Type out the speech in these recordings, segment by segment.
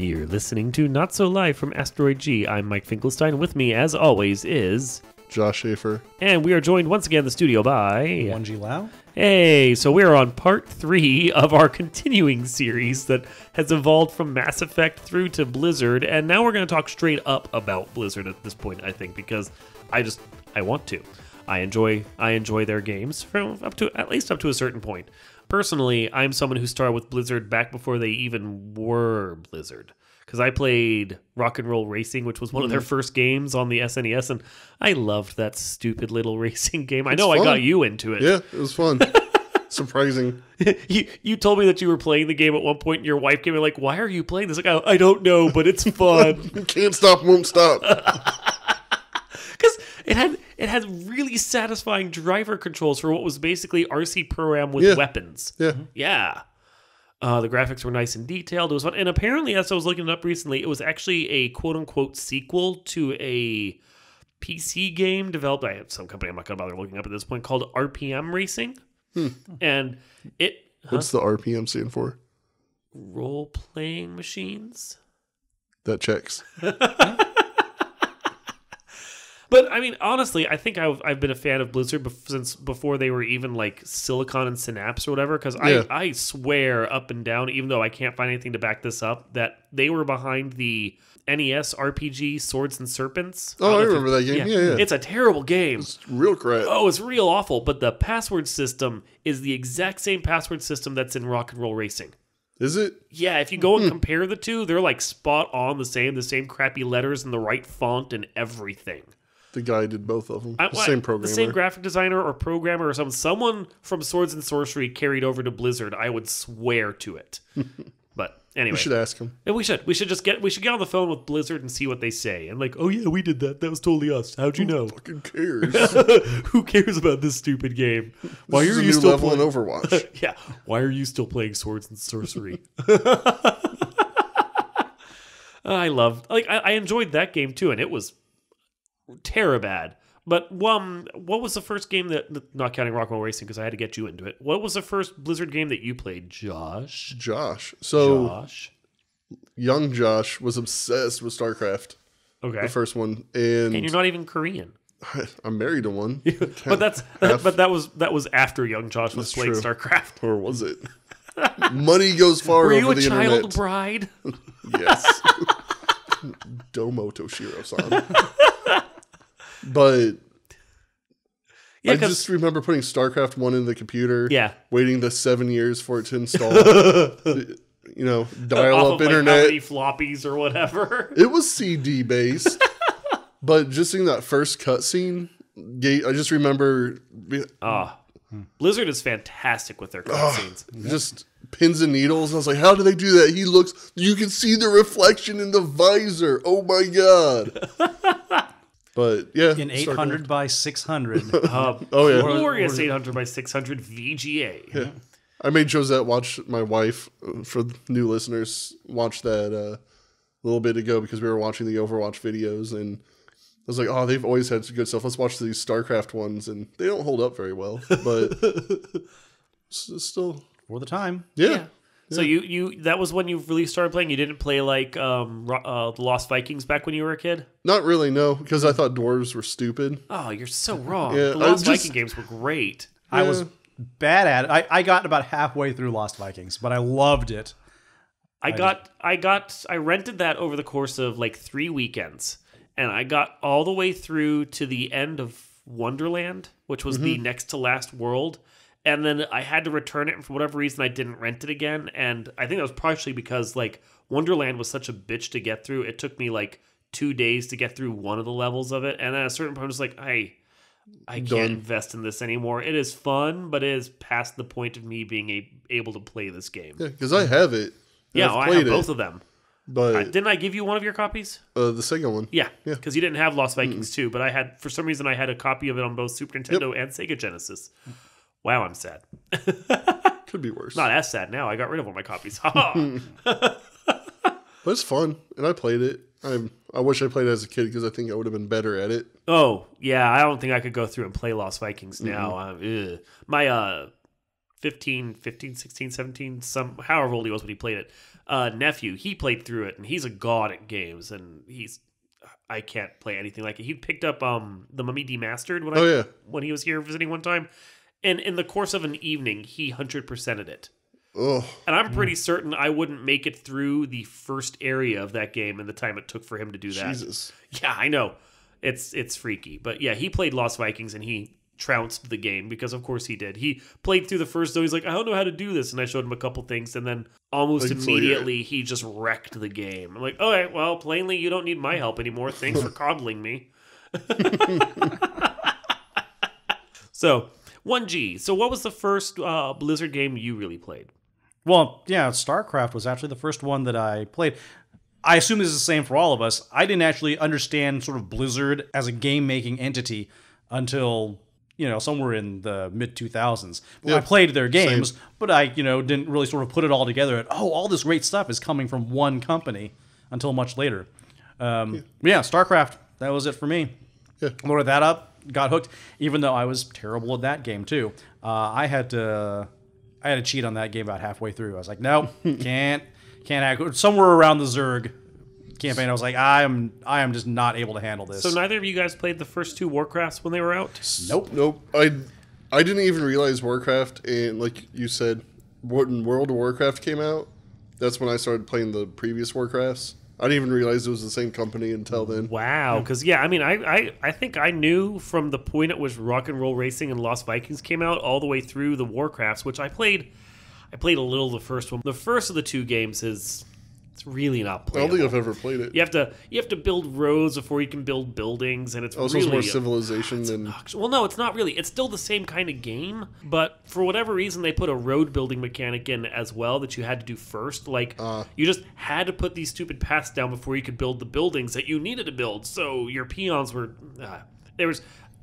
You're listening to Not So Live from Asteroid G. I'm Mike Finkelstein. With me, as always, is Josh Schaefer. And we are joined once again in the studio by 1G Lau. Hey, so we're on part 3 of our continuing series that has evolved from Mass Effect through to Blizzard, and now we're going to talk straight up about Blizzard at this point, I think, because I want to. I enjoy their games from at least up to a certain point. Personally, I'm someone who started with Blizzard back before they even were Blizzard. Because I played Rock and Roll Racing, which was one of their first games on the SNES, and I loved that stupid little racing game. I know I got you into it. Yeah, it was fun. Surprising. You told me that you were playing the game at one point, and your wife came in like, "Why are you playing this?" Like, I don't know, but it's fun. Can't stop, won't stop. Because it had really satisfying driver controls for what was basically RC Pro-Am with weapons. Yeah. Yeah. The graphics were nice and detailed. It was fun. And apparently, as I was looking it up recently, it was actually a quote-unquote sequel to a PC game developed by some company I'm not going to bother looking up at this point called RPM Racing. And it... What's the RPM stand for? Role-playing machines? That checks. But, I mean, honestly, I think I've been a fan of Blizzard since before they were even, like, Silicon and Synapse or whatever, because I swear up and down, even though I can't find anything to back this up, that they were behind the NES RPG Swords and Serpents. Oh, I remember that game. Yeah. It's a terrible game. It's real crap. Oh, it's real awful, but the password system is the exact same password system that's in Rock and Roll Racing. Is it? Yeah, if you go and compare the two, they're, like, spot on the same crappy letters and the right font and everything. The guy did both of them. Same programmer. The same graphic designer or programmer or someone from Swords and Sorcery carried over to Blizzard. I would swear to it. But anyway, We should ask him. And we should get on the phone with Blizzard and see what they say. And like, oh yeah, we did that. That was totally us. How'd you know? Who fucking cares? Who cares about this stupid game? Why This are is you a new still level playing in Overwatch? Yeah. Why are you still playing Swords and Sorcery? I enjoyed that game too, and it was terribad. But what was the first game that, not counting Rock and Roll Racing because I had to get you into it, what was the first Blizzard game that you played, Josh? Young Josh was obsessed with StarCraft. Okay. The first one. And you're not even Korean. I'm married to one. But that was after Young Josh was playing true. StarCraft. Or was it? Money goes far Were over you a the child internet. bride? Yes. Domo Toshiro-san. But Yeah, I just remember putting StarCraft 1 in the computer. Yeah. Waiting the 7 years for it to install. Dial off up of, internet. Like, how many floppies or whatever. It was CD based. But just seeing that first cutscene, I just remember. Blizzard is fantastic with their cutscenes. Just pins and needles. I was like, how do they do that? You can see the reflection in the visor. Oh my God. But yeah. In 800 by 600. Oh yeah. Glorious 800 by 600 VGA. Yeah. I made Josette watch, my wife, for new listeners, watch that a little bit ago because we were watching the Overwatch videos, and I was like, oh, they've always had some good stuff. Let's watch these StarCraft ones, and they don't hold up very well, but it's still... For the time. Yeah. So you that was when you really started playing? You didn't play like the Lost Vikings back when you were a kid? Not really, no, because I thought dwarves were stupid. Oh, you're so wrong. Yeah, The Lost Viking games were great. I was bad at it. I got about halfway through Lost Vikings, but I loved it. I rented that over the course of like 3 weekends, and I got all the way through to the end of Wonderland, which was the next to last world. And then I had to return it, and for whatever reason, I didn't rent it again. And I think that was partially because, like, Wonderland was such a bitch to get through. It took me, like, 2 days to get through one of the levels of it. And then at a certain point, I was like, I can't invest in this anymore. It is fun, but it is past the point of me being able to play this game. Yeah, because I have it. Yeah, I have both of them. But didn't I give you one of your copies? the second one. Yeah, because you didn't have Lost Vikings 2, but I had, for some reason, I had a copy of it on both Super Nintendo and Sega Genesis. Wow, I'm sad. Could be worse. Not as sad now. I got rid of all my copies. But it's fun, and I played it. I wish I played it as a kid because I think I would have been better at it. Oh, yeah. I don't think I could go through and play Lost Vikings now. My 15, 16, 17, however old he was when he played it, nephew, he played through it, and he's a god at games, and I can't play anything like it. He picked up the Mummy Demastered when he was here visiting one time, and in the course of an evening, he 100%ed it. Oh. And I'm pretty certain I wouldn't make it through the first area of that game in the time it took for him to do that. Jesus. Yeah, I know. It's freaky. But yeah, he played Lost Vikings and he trounced the game because of course he did. He played through the first zone. He's like, I don't know how to do this. And I showed him a couple things. And then almost immediately he just wrecked the game. I'm like, all right, well, plainly you don't need my help anymore. Thanks for coddling me. So, 1G. So what was the first Blizzard game you really played? Well, yeah, StarCraft was actually the first one that I played. I assume this is the same for all of us. I didn't actually understand sort of Blizzard as a game-making entity until, somewhere in the mid-2000s. Well, I played their games, but I, didn't really sort of put it all together. All this great stuff is coming from one company until much later. StarCraft, that was it for me. Yeah. Loaded that up, got hooked, even though I was terrible at that game, too. I had to cheat on that game about halfway through. I was like, no, can't hack. Somewhere around the Zerg campaign, I was like, I am just not able to handle this. So neither of you guys played the first two Warcrafts when they were out? Nope. I didn't even realize Warcraft, and like you said, when World of Warcraft came out, that's when I started playing the previous Warcrafts. I didn't even realize it was the same company until then. Wow, because I think I knew from the point at which Rock and Roll Racing and Lost Vikings came out all the way through the Warcrafts, which I played a little of the first one. The first of the two games it's really not playable. I don't think I've ever played it. You have to build roads before you can build buildings, and it's also really more civilization than. Well, no, it's not really. It's still the same kind of game, but for whatever reason, they put a road building mechanic in as well that you had to do first. Like you just had to put these stupid paths down before you could build the buildings that you needed to build. So your peons were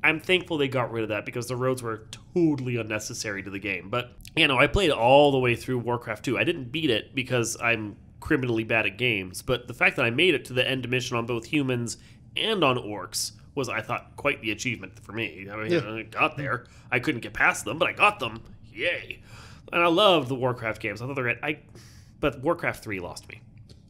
I'm thankful they got rid of that because the roads were totally unnecessary to the game. But I played all the way through Warcraft 2. I didn't beat it because I'm criminally bad at games, but the fact that I made it to the end mission on both humans and on orcs was, I thought, quite the achievement for me. I got there. I couldn't get past them, but I got them. Yay. And I loved the Warcraft games. I thought they're great. But Warcraft 3 lost me.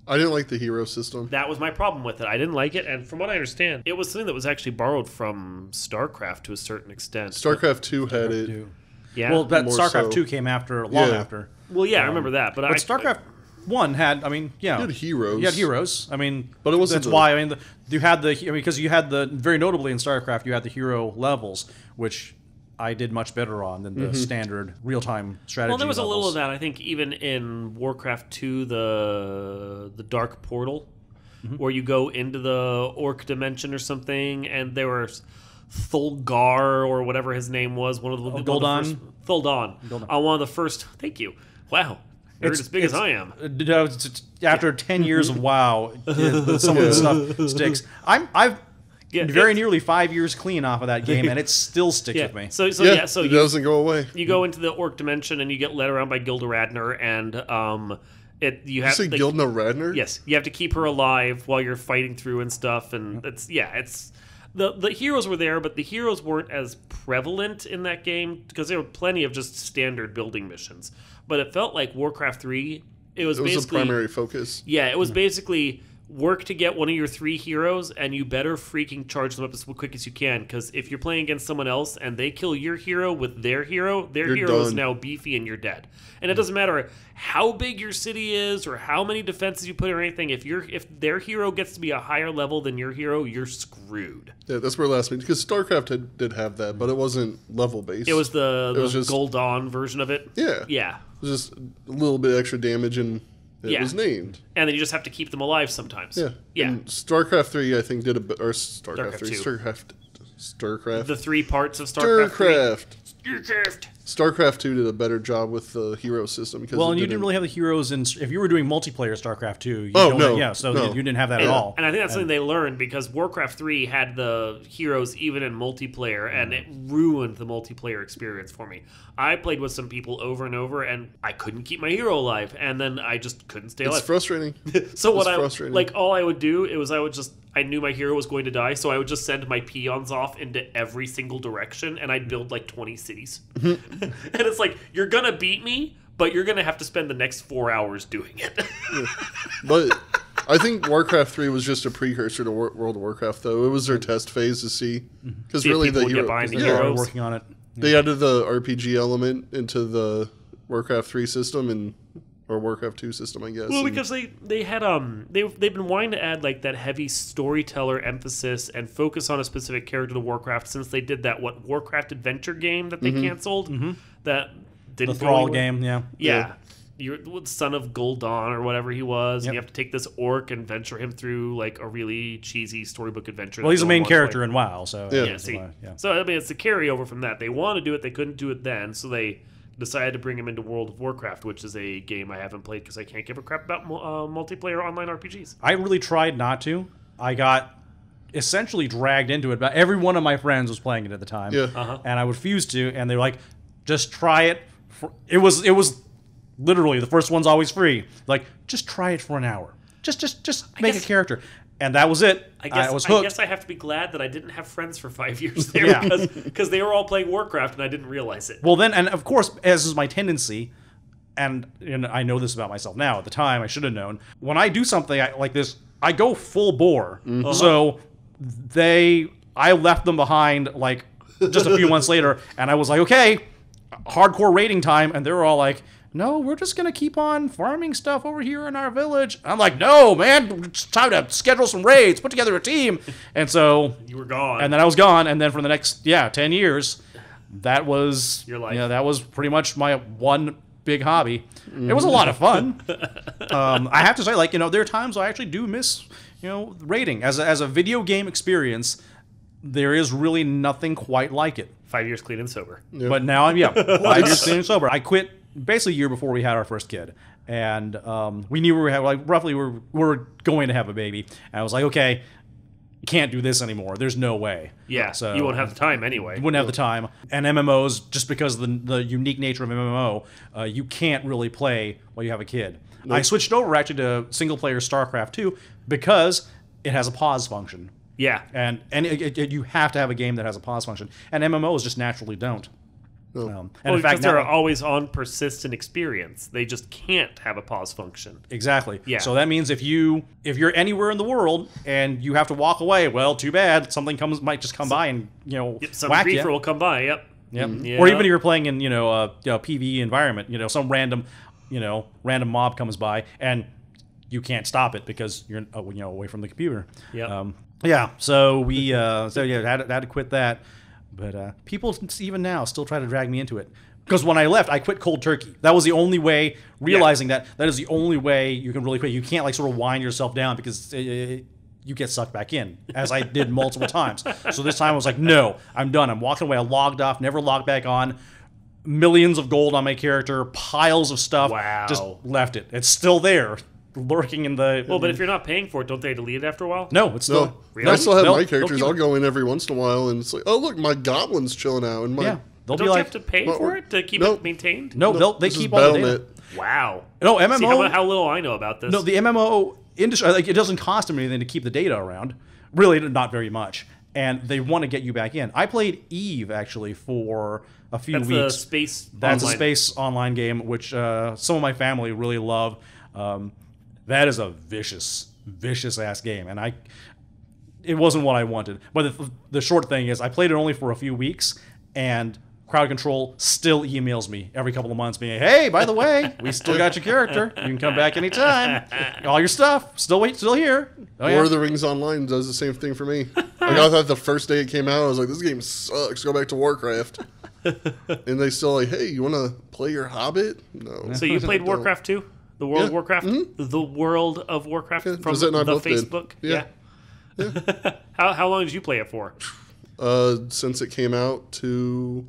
I didn't like the hero system. That was my problem with it. I didn't like it, and from what I understand, it was something that was actually borrowed from StarCraft to a certain extent. StarCraft 2 had it. 2. Yeah. Well, but More StarCraft so. 2 came long after. Well, yeah, I remember that, but StarCraft 1 had, You had heroes. You had heroes. But it wasn't that's why, you had because you had very notably in StarCraft, you had the hero levels, which I did much better on than the standard real-time strategy. Well, there was levels. a little of that, I think, even in Warcraft 2, the Dark Portal, where you go into the Orc dimension or something, and there was Thulgar, or whatever his name was, one of the Gul'dan? Thul'dan. On one of the first... Thank you. Wow. You're as big as I am. After 10 years of WoW, some of the stuff sticks. I've very nearly 5 years clean off of that game, and it still sticks with me. So it doesn't go away. You go into the Orc dimension, and you get led around by Gilda Radner, and you have say Gilda Radner? Yes, you have to keep her alive while you're fighting through and stuff, and it's the heroes were there, but the heroes weren't as prevalent in that game because there were plenty of just standard building missions. But it felt like Warcraft 3. It was basically a primary focus. Yeah, it was basically work to get one of your 3 heroes, and you better freaking charge them up as quick as you can, because if you're playing against someone else and they kill your hero with their hero is now beefy and you're dead. And it doesn't matter how big your city is or how many defenses you put or anything. If their hero gets to be a higher level than your hero, you're screwed. Yeah, that's where last week, because StarCraft did have that, but it wasn't level based. It was the Gold Dawn version of it. Yeah. It was just a little bit extra damage and it was named. And then you just have to keep them alive sometimes. Yeah. And StarCraft 3, I think, did StarCraft 3. 2. StarCraft. The 3 parts of StarCraft 3. StarCraft 2 did a better job with the hero system. Because and you didn't really have the heroes if you were doing multiplayer StarCraft 2. You didn't have that at all. And I think that's something they learned because Warcraft 3 had the heroes even in multiplayer, and it ruined the multiplayer experience for me. I played with some people over and over, and I couldn't keep my hero alive, and then I just couldn't stay alive. It's frustrating. So all I would do is I knew my hero was going to die, so I would just send my peons off into every single direction, and I'd build like 20 cities. And it's like, you're going to beat me, but you're going to have to spend the next 4 hours doing it. But I think Warcraft 3 was just a precursor to World of Warcraft, though. It was their test phase to see. Because See if really, people the would get behind the They're heroes. working on it. they added the RPG element into the Warcraft 3 system or Warcraft 2 system, I guess. Well, because they had they've been wanting to add like that heavy storyteller emphasis and focus on a specific character to Warcraft since they did that Warcraft adventure game that they canceled that didn't The Thrall go game, yeah. Yeah. You're the son of Gul'dan or whatever he was, and Yep. you have to take this orc and venture him through like a really cheesy storybook adventure. Well, that he's the no one main wants to play. character in WoW, so Yeah. Yeah, see. yeah. So, I mean, it's a carryover from that. They want to do it, they couldn't do it then, so they decided to bring him into World of Warcraft, which is a game I haven't played because I can't give a crap about multiplayer online RPGs. I really tried not to. I got essentially dragged into it. But every one of my friends was playing it at the time, Yeah. and I refused to. And they were like, "Just try it." It was literally the first one's always free. Like, just try it for an hour. Just make guess- a character, and that was it. I was hooked. I guess I have to be glad that I didn't have friends for 5 years there Yeah. because they were all playing Warcraft and I didn't realize it. Well, then, and of course, as is my tendency, and I know this about myself now. At the time, I should have known. When I do something like this, I go full bore. So I left them behind like just a few months later, and I was like, okay, hardcore raiding time, and they were all like, no, we're just gonna keep on farming stuff over here in our village. I'm like, no, man, it's time to schedule some raids, put together a team, and so. You were gone. And then I was gone, and then for the next 10 years, that was Your life. that was pretty much my one big hobby. It was a lot of fun. I have to say, like, there are times I actually do miss raiding as a video game experience. There is really nothing quite like it. 5 years clean and sober. But now I'm 5 years clean and sober. I quit basically a year before we had our first kid, and we knew we were roughly we were going to have a baby. And I was like, okay, can't do this anymore. There's no way. Yeah, So you won't have the time anyway. wouldn't have the time. And MMOs, just because of the unique nature of MMO, you can't really play while you have a kid. I switched over actually to single player StarCraft 2 because it has a pause function. Yeah. And you have to have a game that has a pause function. And MMOs just naturally don't. And Well, in fact, because they're now, always on persistent experience. They just can't have a pause function. exactly. Yeah. So that means if you're anywhere in the world and you have to walk away, well, too bad. Something might just come by and Some whack griefer you. will come by. Yep. Yep. Yeah. Or even if you're playing in a PvE environment, some random mob comes by and you can't stop it because you're away from the computer. Yep. Yeah. So we had to quit that, but people even now still try to drag me into it. Because when I left, I quit cold turkey. That was the only way. Realizing that is the only way you can really quit. You can't sort of wind yourself down because you get sucked back in, as I did multiple times. So this time I was like, no, I'm done. I'm walking away. I logged off, never logged back on. Millions of gold on my character, piles of stuff. Wow. Just left it. It's still there, lurking in the. Well, but if you're not paying for it, don't they delete it after a while? No, it's still. No, Really? I still have They'll- my they'll characters. keep I'll it. go in every once in a while, and it's like, oh look, my goblin's chilling out, and my Yeah. They'll Don't be you like, have to pay Well, for it to keep nope. it maintained? no, they this is keep all the data. Battle.net. Wow. No, See MMO. how little I know about this. No, the MMO industry, it doesn't cost them anything to keep the data around. Really, not very much. And they want to get you back in. I played Eve, actually, for a few That's the weeks. space. That's online. a space online game, which some of my family really love. That is a vicious ass game. And it wasn't what I wanted. But the short thing is, I played it only for a few weeks, and Crowd Control still emails me every couple of months being, hey, by the way, we still got your character. You can come back anytime. All your stuff, still here. Oh, yeah. Lord of the Rings Online does the same thing for me. I thought the first day it came out, I was like, this game sucks. Go back to Warcraft. And they still like, hey, you want to play your Hobbit? No. So you played Warcraft 2? The World of Warcraft? The World of Warcraft from does that the not both did? Facebook? Yeah. How long did you play it for? Since it came out to,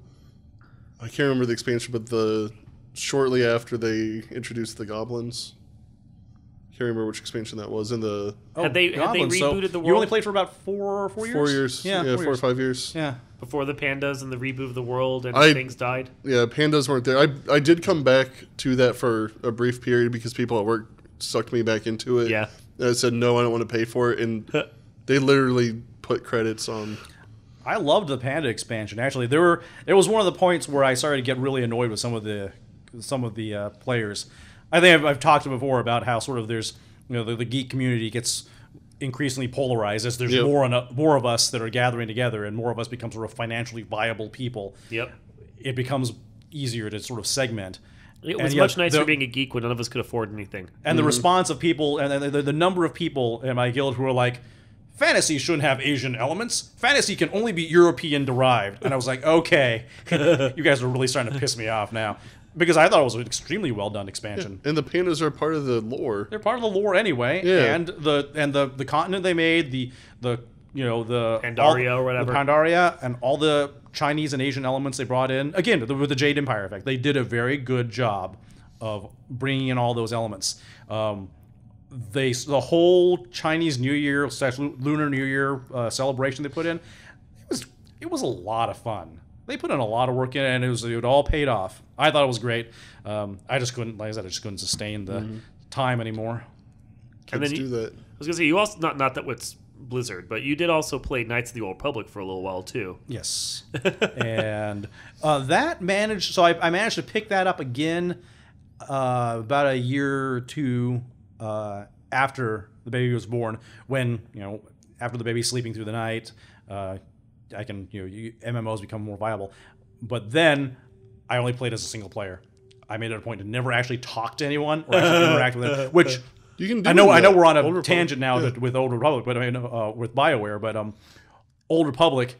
I can't remember the expansion, but shortly after they introduced the goblins. Can't remember which expansion that was. In the Had they Goblins. So rebooted the You only world? played for about 4 years? 4 years, Yeah, 4 or 5 years. Yeah. Before the pandas and the reboot of the world and I- things died? Yeah, pandas weren't there. I did come back to that for a brief period because people at work sucked me back into it. Yeah. And I said, no, I don't want to pay for it. And they literally put credits on. I loved the Panda expansion. Actually, there was one of the points where I started to get really annoyed with some of the players. I think I've talked before about how sort of there's the geek community gets increasingly polarized as there's more of us that are gathering together and more of us become sort of financially viable people. Yep. It becomes easier to sort of segment. It was much nicer being a geek when none of us could afford anything. And the response of people, and the number of people in my guild who were like, fantasy shouldn't have Asian elements. Fantasy can only be European derived. And I was like, okay, you guys are really starting to piss me off now. Because I thought it was an extremely well done expansion. Yeah. And the pandas are part of the lore. They're part of the lore anyway. Yeah. And the continent they made, the Pandaria or whatever. The Pandaria and all the Chinese and Asian elements they brought in. Again, with the Jade Empire effect, they did a very good job of bringing in all those elements. The whole Chinese New Year / Lunar New Year celebration they put in, it was a lot of fun. They put in a lot of work in it, and it all paid off. I thought it was great. I just couldn't, like I said, sustain the time anymore. Kids do that. I was gonna say you also not that with Blizzard, but you did also play Knights of the Old Republic for a little while too. Yes, and that managed. So I managed to pick that up again about a year or two after the baby was born. When after the baby's sleeping through the night, I can MMOs become more viable. But then I only played as a single player. I made it a point to never actually talk to anyone or actually interact with them. Which you can do. I know we're on a tangent now with Old Republic, but I mean with BioWare. But Old Republic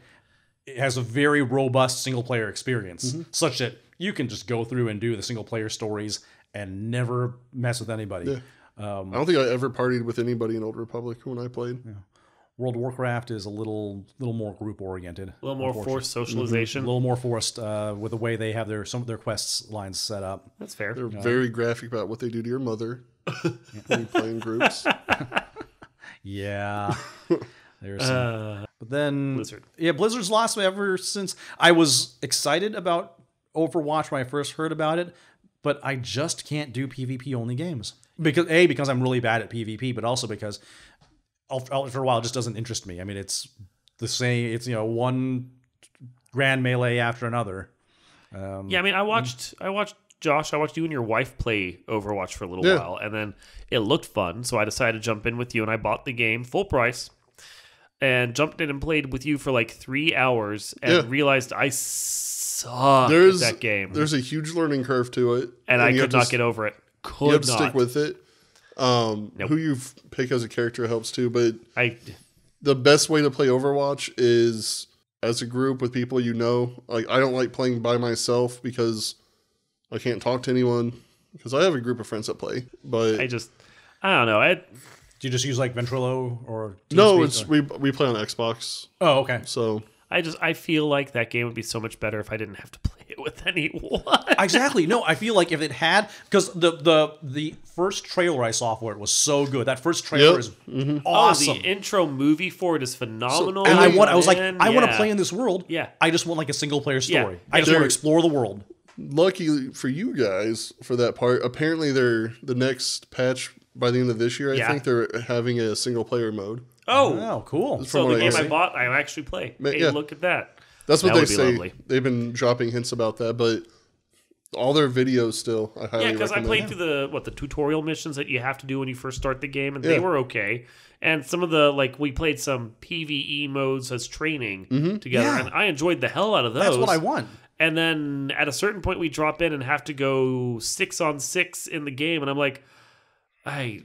has a very robust single player experience, such that you can just go through and do the single player stories and never mess with anybody. Yeah. I don't think I ever partied with anybody in Old Republic when I played. Yeah. World of Warcraft is a little more group oriented, a little more forced socialization, a little more forced with the way they have some of their quests lines set up. That's fair. They're very graphic about what they do to your mother when you play in groups. Yeah, there's some. But then Blizzard. Yeah, Blizzard's lost me ever since. I was excited about Overwatch when I first heard about it, but I just can't do PvP only games because I'm really bad at PvP, but also because after a while, it just doesn't interest me. I mean, it's the same. It's one grand melee after another. Yeah, I mean, I watched Josh. I watched you and your wife play Overwatch for a little while, and then it looked fun. So I decided to jump in with you, and I bought the game full price, and jumped in and played with you for like 3 hours, and realized I suck at that game. There's a huge learning curve to it, and I could not get over it. You have to stick with it. Who you pick as a character helps too, but the best way to play Overwatch is as a group with people you know. Like, I don't like playing by myself because I can't talk to anyone because I have a group of friends that play. But I don't know. Do you just use like Ventrilo or TeamSpeak? We play on Xbox. Oh, okay. So I feel like that game would be so much better if I didn't have to play it with anyone. Exactly. No, I feel like if it had, because the first trailer I saw for it was so good. That first trailer is awesome. Oh, the intro movie for it is phenomenal. And I want to play in this world. Yeah. I just want like a single player story. Yeah. I just want to explore the world. Lucky for you guys for that part, apparently the next patch by the end of this year, I think they're having a single player mode. Oh, cool. So the game I bought, I actually play. Hey, look at that. That's what they say. Lovely. They've been dropping hints about that, but all their videos still, I highly recommend. Yeah, because I played through the tutorial missions that you have to do when you first start the game, and they were okay. And some of the, we played some PvE modes as training together, and I enjoyed the hell out of those. That's what I want. And then at a certain point, we drop in and have to go 6-on-6 in the game, and I'm like, I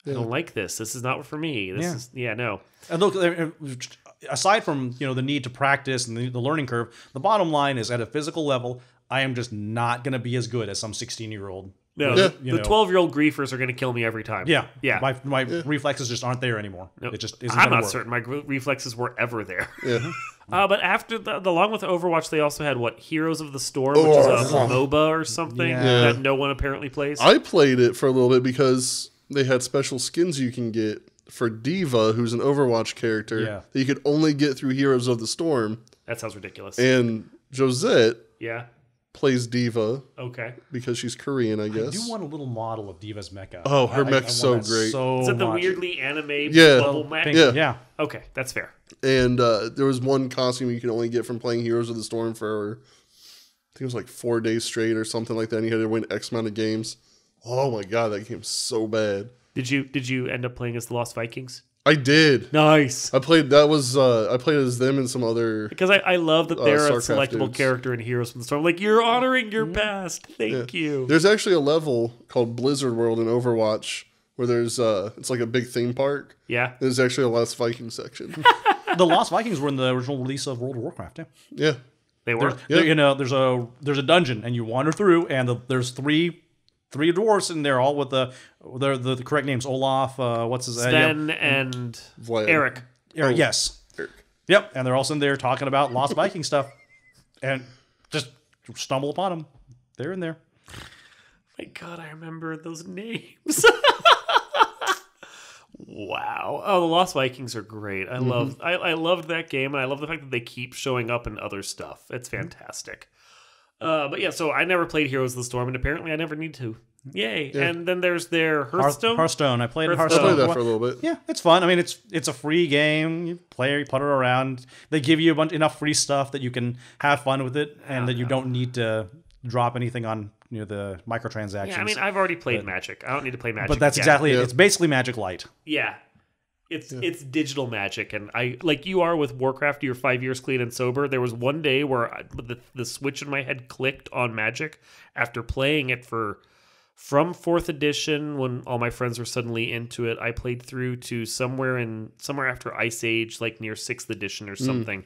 don't like this. This is not for me. This is no. And look, aside from the need to practice and the learning curve, the bottom line is at a physical level, I am just not going to be as good as some 16-year-old. No, the 12-year-old griefers are going to kill me every time. Yeah. My reflexes just aren't there anymore. Nope. It just isn't. I'm not certain my reflexes were ever there. Yeah. But after along with Overwatch, they also had Heroes of the Storm, which is a MOBA or something that no one apparently plays. I played it for a little bit because they had special skins you can get for Diva, who's an Overwatch character that you could only get through Heroes of the Storm. That sounds ridiculous. And Josette, plays Diva Okay. because she's Korean, I guess. I do want a little model of Diva's mecha. Oh, her I mech's want so that great. So Is that the much. weirdly anime Yeah. bubble mech? Pink, Yeah. yeah. Okay, that's fair. And there was one costume you could only get from playing Heroes of the Storm for, I think it was like 4 days straight or something like that. And you had to win X amount of games. Oh my god, that game's so bad. Did you end up playing as the Lost Vikings? I did. Nice. I played as them and some other. Because I love that they're a StarCraft selectable dudes. character in Heroes from the Storm. Like, you're honoring your past. Thank you. There's actually a level called Blizzard World in Overwatch where there's it's like a big theme park. Yeah. There's actually a Lost Viking section. The Lost Vikings were in the original release of World of Warcraft. Yeah. Yeah. They were. There's a dungeon, and you wander through, and there's three dwarfs in there, all with the correct names. Olaf, what's his Sven and Vlad. Eric. Yes. Eric. Yep, and they're also in there talking about Lost Viking stuff, and just stumble upon them. They're in there. My God, I remember those names. Wow. Oh, the Lost Vikings are great. I loved that game, and I love the fact that they keep showing up in other stuff. It's fantastic. But yeah, so I never played Heroes of the Storm, and apparently I never need to. Yay. Yeah. And then there's their Hearthstone. Hearthstone. I played Hearthstone. I Hearthstone. played that for a little bit. Yeah, it's fun. I mean, it's a free game. You play, you putter around. They give you enough free stuff that you can have fun with it, and that you don't need to drop anything on the microtransactions. Yeah, I mean, I've already played Magic. I don't need to play Magic. But that's again. exactly it. It's basically Magic Light. Yeah. It's digital Magic, and I like you are with Warcraft. You're 5 years clean and sober. There was one day where the switch in my head clicked on Magic after playing it from 4th edition when all my friends were suddenly into it. I played through to somewhere after Ice Age, like near 6th edition or something,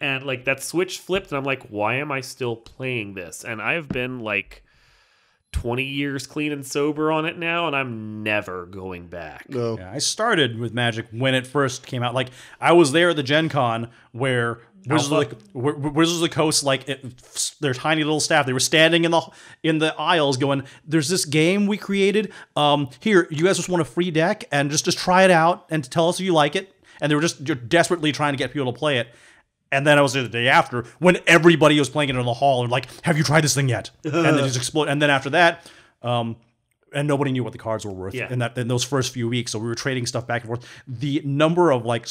and like that switch flipped, and I'm like, why am I still playing this? And I've been like 20 years clean and sober on it now, and I'm never going back. No. Yeah, I started with Magic when it first came out. Like, I was there at the Gen Con where Wizards of the Coast, like their tiny little staff, they were standing in the aisles going, "There's this game we created. Here, you guys just want a free deck, and just try it out and tell us if you like it." And they were just desperately trying to get people to play it. And then I was there the day after when everybody was playing it in the hall and like, "Have you tried this thing yet?" And then just explode. And then after that, and nobody knew what the cards were worth in those first few weeks. So we were trading stuff back and forth. The number of like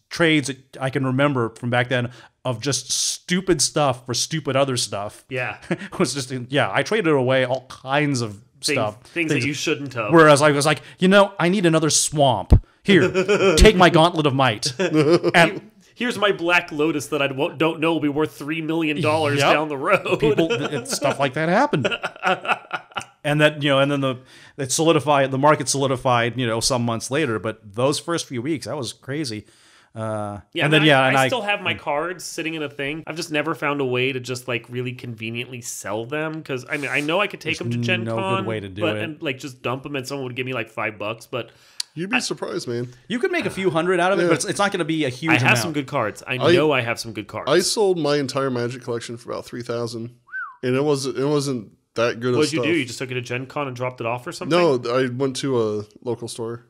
trades that I can remember from back then of just stupid stuff for stupid other stuff. Yeah. was just I traded away all kinds of stuff. Things that you shouldn't have. Whereas I was like, I need another swamp. Here, take my Gauntlet of Might. And here's my Black Lotus that I don't know will be worth $3 million down the road. Stuff like that happened. And that, and then the market solidified, some months later. But those first few weeks, that was crazy. I still have my cards sitting in a thing. I've just never found a way to just like really conveniently sell them, because I mean I know I could take them to Gen Con, no good way to do it, and like just dump them, and someone would give me like $5, but. You'd be surprised, man. You could make a few hundred out of it, but it's not going to be a huge amount. I have some good cards. I know I have some good cards. I sold my entire Magic collection for about $3,000, and it wasn't that good of stuff. What'd you do? You just took it to Gen Con and dropped it off or something? No, I went to a local store.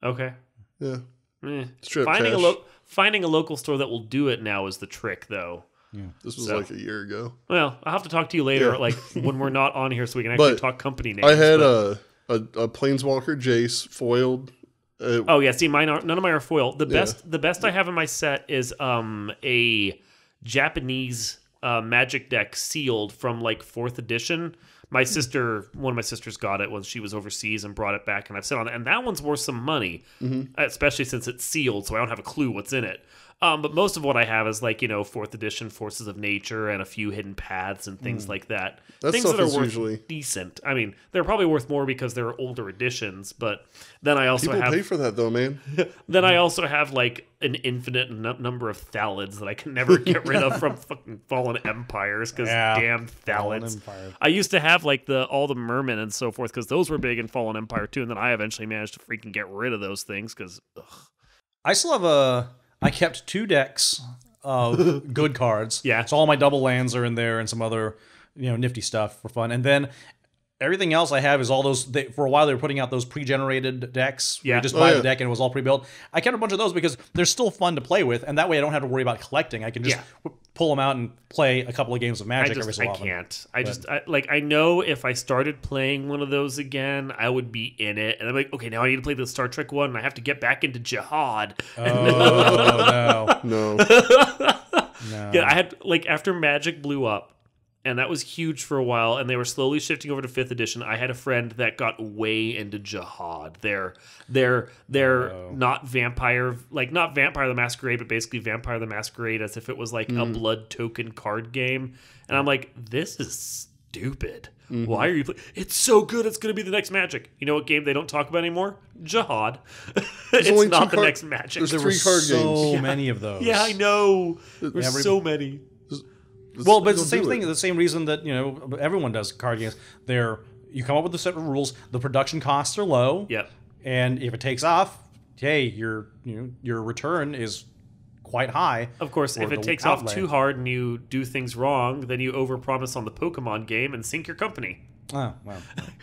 Okay. Yeah. Straight finding a local store that will do it now is the trick, though. Yeah. This was like a year ago. Well, I'll have to talk to you later, like when we're not on here, so we can actually talk company names. I had a Planeswalker Jace foiled. See, none of mine are foiled. The best I have in my set is a Japanese Magic deck sealed from like 4th edition. One of my sisters got it when she was overseas and brought it back, and I've sit on it. And that one's worth some money, especially since it's sealed, so I don't have a clue what's in it. But most of what I have is like 4th edition Forces of Nature and a few hidden paths and things like that. Things that are worth usually decent. I mean, they're probably worth more because they're older editions. But then I also people pay for that though, man. Then I also have like an infinite number of Thalids that I can never get rid of from fucking Fallen Empires, because damn Thalids. I used to have like all the Mermen and so forth, because those were big in Fallen Empire too, and then I eventually managed to freaking get rid of those things because. I still have I kept 2 decks of good cards. Yeah. So all my double lands are in there and some other, nifty stuff for fun. And then everything else I have is all those. For a while they were putting out those pre-generated decks. Yeah. You just buy the deck and it was all pre-built. I kept a bunch of those because they're still fun to play with, and that way I don't have to worry about collecting. I can just pull them out and play a couple of games of Magic every so I often. can't. I know if I started playing one of those again, I would be in it. And I'm like, okay, now I need to play the Star Trek one, and I have to get back into Jihad. Oh, No. no. Yeah, I had, like, after Magic blew up, and that was huge for a while, and they were slowly shifting over to 5th edition. I had a friend that got way into Jihad. They're not Vampire, like, not Vampire the Masquerade, but basically Vampire the Masquerade as if it was like a blood token card game. And I'm like, this is stupid. Why are you It's so good, it's going to be the next Magic. You know what game they don't talk about anymore? Jihad. It's not the next Magic. There's There were 3 card so games. many of those. Yeah, I know. There's so many. Well, but it's the same thing. The same reason that everyone does card games. You come up with a set of rules. The production costs are low. Yep. And if it takes off, hey, your return is quite high. Of course, if it takes off too hard and you do things wrong, then you overpromise on the Pokemon game and sink your company. Oh, wow.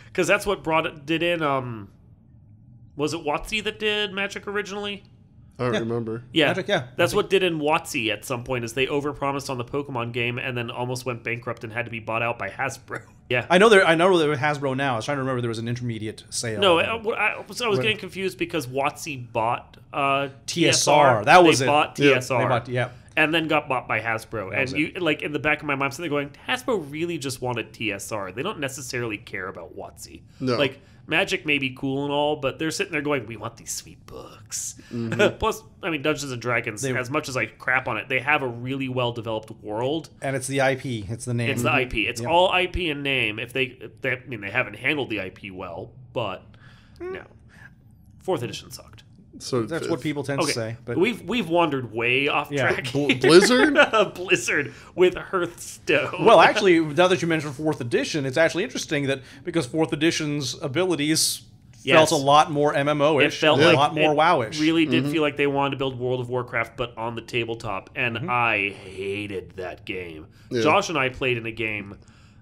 Because that's what did in. Was it WotC that did Magic originally? I don't remember. Yeah, Magic, yeah. That's what did in WotC at some point. Is they overpromised on the Pokemon game and then almost went bankrupt and had to be bought out by Hasbro. Yeah, I know they're Hasbro now. I was trying to remember there was an intermediate sale. No, I was getting confused because WotC bought TSR. That was they it. Bought Yeah, TSR. they bought, yeah. And then got bought by Hasbro. That was And you, like, in the back of my mind, I'm sitting there going, Hasbro really just wanted TSR. They don't necessarily care about WotC. No. Like, Magic may be cool and all, but they're sitting there going, we want these sweet books. Plus, I mean, Dungeons & Dragons, as much as I crap on it, they have a really well-developed world. And it's the IP. It's the name. It's the IP. It's all IP and name. They haven't handled the IP well, but no. 4th edition sucked. So That's what people tend to say. But we've wandered way off track. Blizzard? Blizzard with Hearthstone. Well, actually, now that you mentioned 4th edition, it's actually interesting that because 4th edition's abilities felt a lot more MMO-ish, it felt a lot more WoW-ish. Really did feel like they wanted to build World of Warcraft, but on the tabletop, and I hated that game. Yeah. Josh and I played in a game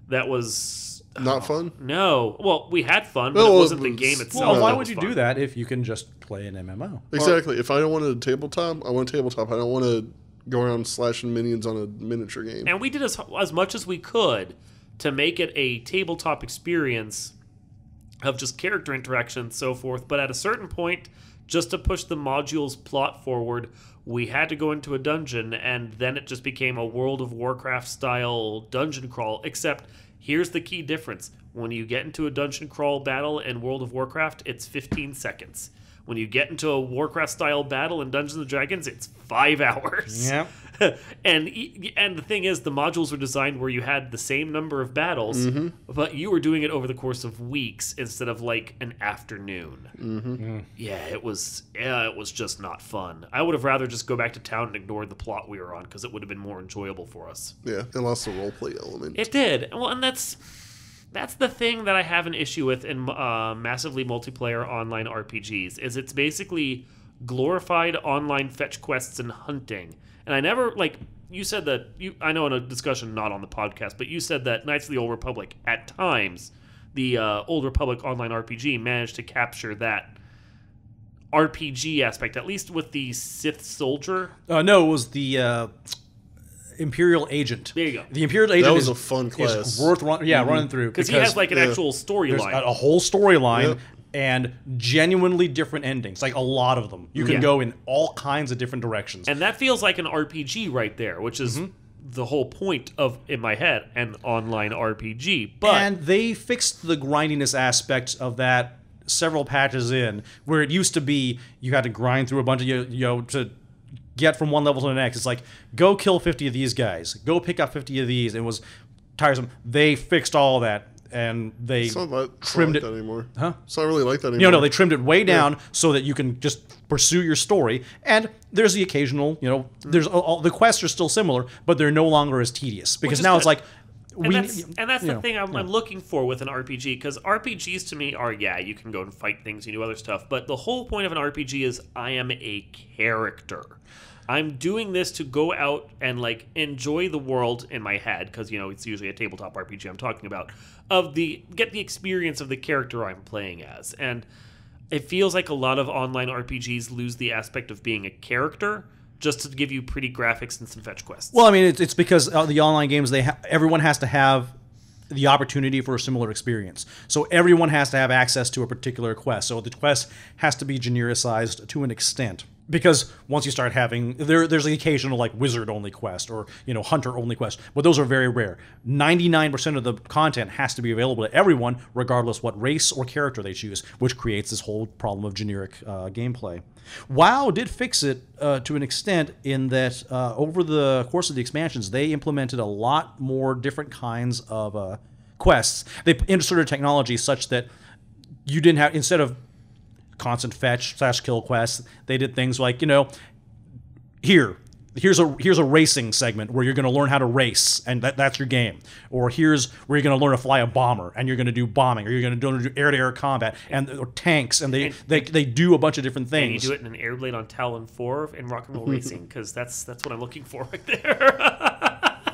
that was Not fun? No. Well, we had fun, but it wasn't the game itself. Well, why that would was you fun. do that if you can just play an MMO? Exactly. If I don't want a tabletop, I want a tabletop. I don't want to go around slashing minions on a miniature game. And we did as much as we could to make it a tabletop experience of just character interaction and so forth. But at a certain point, just to push the module's plot forward, we had to go into a dungeon, and then it just became a World of Warcraft-style dungeon crawl, except here's the key difference. When you get into a dungeon crawl battle in World of Warcraft, it's 15 seconds. When you get into a Warcraft-style battle in Dungeons & Dragons, it's 5 hours. Yeah. And the thing is, the modules were designed where you had the same number of battles, but you were doing it over the course of weeks instead of like an afternoon. Yeah, it was just not fun. I would have rather just go back to town and ignored the plot we were on because it would have been more enjoyable for us. Yeah, it lost the roleplay element. It did. Well, and that's the thing that I have an issue with in massively multiplayer online RPGs, is it's basically glorified online fetch quests and hunting. And I never, like, you said that, I know in a discussion not on the podcast, but you said that Knights of the Old Republic, at times, the Old Republic online RPG managed to capture that RPG aspect, at least with the Sith Soldier. No, it was the Imperial Agent. There you go. The Imperial Agent was a fun class. is worth running through. Because he has, like, an actual storyline. A whole storyline. And genuinely different endings, like a lot of them. You can go in all kinds of different directions. And that feels like an RPG right there, which is the whole point of, in my head, an online RPG. But And they fixed the grindiness aspect of that several patches in, where it used to be you had to grind through a bunch of, to get from one level to the next. It's like, go kill 50 of these guys. Go pick up 50 of these. It was tiresome. They fixed all that. And they trimmed it. That anymore. Huh? It's not really like that anymore. No, they trimmed it way down so that you can just pursue your story. And there's the occasional, there's all the quests are still similar, but they're no longer as tedious because now it's like that's the thing I'm looking for with an RPG, because RPGs to me are, you can go and fight things, you do other stuff, but the whole point of an RPG is I am a character. I'm doing this to go out and, like, enjoy the world in my head, because, it's usually a tabletop RPG I'm talking about, get the experience of the character I'm playing as. And it feels like a lot of online RPGs lose the aspect of being a character just to give you pretty graphics and some fetch quests. Well, I mean, it's because the online games, everyone has to have the opportunity for a similar experience. So everyone has to have access to a particular quest. So the quest has to be genericized to an extent. Because once you start having, there's the occasional like wizard-only quest or hunter-only quest, but those are very rare. 99% of the content has to be available to everyone, regardless what race or character they choose, which creates this whole problem of generic gameplay. WoW did fix it to an extent in that over the course of the expansions, they implemented a lot more different kinds of quests. They inserted technology such that you didn't have, instead of constant fetch / kill quests, they did things like, here's a racing segment where you're going to learn how to race, and that's your game. Or here's where you're going to learn to fly a bomber, and you're going to do bombing, or you're going to do air-to-air combat, or tanks, and they do a bunch of different things. And you do it in an Airblade on Talon 4 in Rock and Roll Racing, because that's what I'm looking for right there.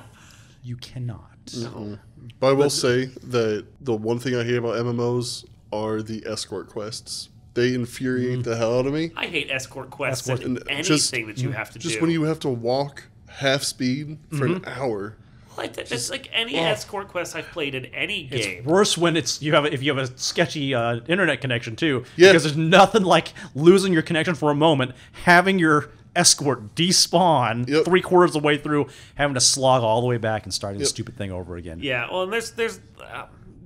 You cannot. No. But I will say that the one thing I hate about MMOs are the escort quests. They infuriate the hell out of me. I hate escort quests and anything that you have to do. Just when you have to walk half speed for an hour. Like it's like any escort quest I've played in any game. It's worse when if you have a sketchy internet connection too. Yeah. Because there's nothing like losing your connection for a moment, having your escort despawn 3/4 of the way through, having to slog all the way back and starting the stupid thing over again. Yeah, well, and there's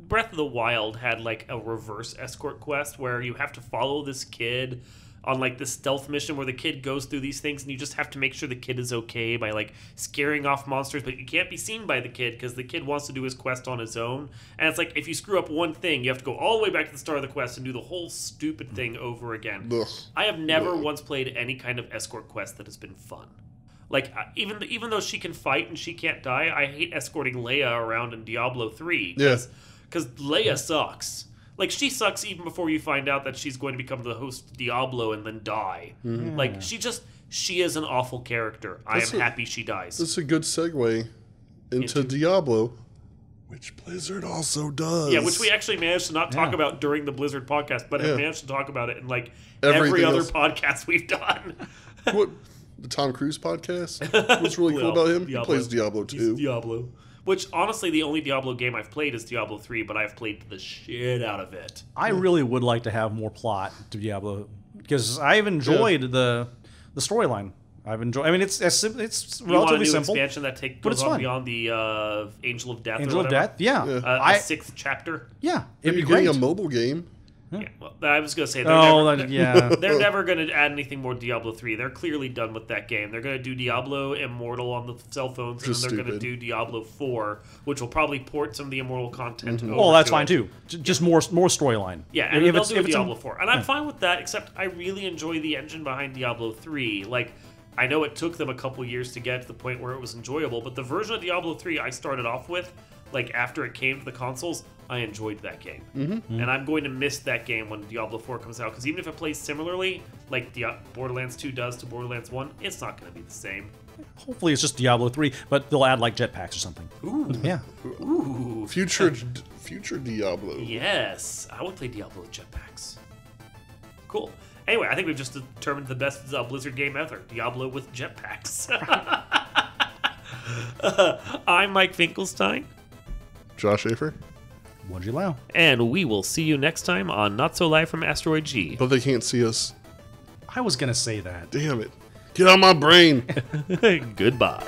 Breath of the Wild had like a reverse escort quest where you have to follow this kid on like this stealth mission where the kid goes through these things and you just have to make sure the kid is okay by like scaring off monsters, but you can't be seen by the kid because the kid wants to do his quest on his own. And it's like if you screw up one thing, you have to go all the way back to the start of the quest and do the whole stupid thing over again. Ugh. I have never once played any kind of escort quest that has been fun. Like, even though she can fight and she can't die, I hate escorting Leia around in Diablo 3. Because Leia sucks. Like, she sucks even before you find out that she's going to become the host of Diablo and then die. Mm-hmm. Like, she is an awful character. I am happy she dies. That's a good segue into Diablo, which Blizzard also does. Yeah, which we actually managed to not talk about during the Blizzard podcast, but have managed to talk about it in, like, every other podcast we've done. What? The Tom Cruise podcast? What's really cool about him? Diablo. He plays Diablo 2. He's Diablo. Which, honestly, the only Diablo game I've played is Diablo 3, but I've played the shit out of it. I really would like to have more plot to Diablo, because I've enjoyed the storyline. I've enjoyed. I mean, it's relatively simple. Expansion that goes on beyond the Angel of Death. Angel of Death, yeah. A sixth chapter. Yeah, it'd be great. Getting a mobile game. Yeah, well, I was going to say, they're never going to add anything more to Diablo 3. They're clearly done with that game. They're going to do Diablo Immortal on the cell phones, and then they're going to do Diablo 4, which will probably port some of the Immortal content over. Oh, that's fine, too. Just more storyline. Yeah, and they'll do Diablo 4. And I'm fine with that, except I really enjoy the engine behind Diablo 3. Like, I know it took them a couple years to get to the point where it was enjoyable, but the version of Diablo 3 I started off with, like, after it came to the consoles, I enjoyed that game. Mm-hmm. And I'm going to miss that game when Diablo 4 comes out, because even if it plays similarly, like Borderlands 2 does to Borderlands 1, it's not going to be the same. Hopefully it's just Diablo 3, but they'll add, like, jetpacks or something. Ooh. Yeah. Ooh. Future Diablo. Yes. I would play Diablo with jetpacks. Cool. Anyway, I think we've just determined the best Blizzard game ever. Diablo with jetpacks. I'm Mike Finkelstein. Josh Schaefer. What'd you allow? And we will see you next time on Not So Live from Asteroid G. But they can't see us. I was going to say that. Damn it. Get on my brain. Goodbye.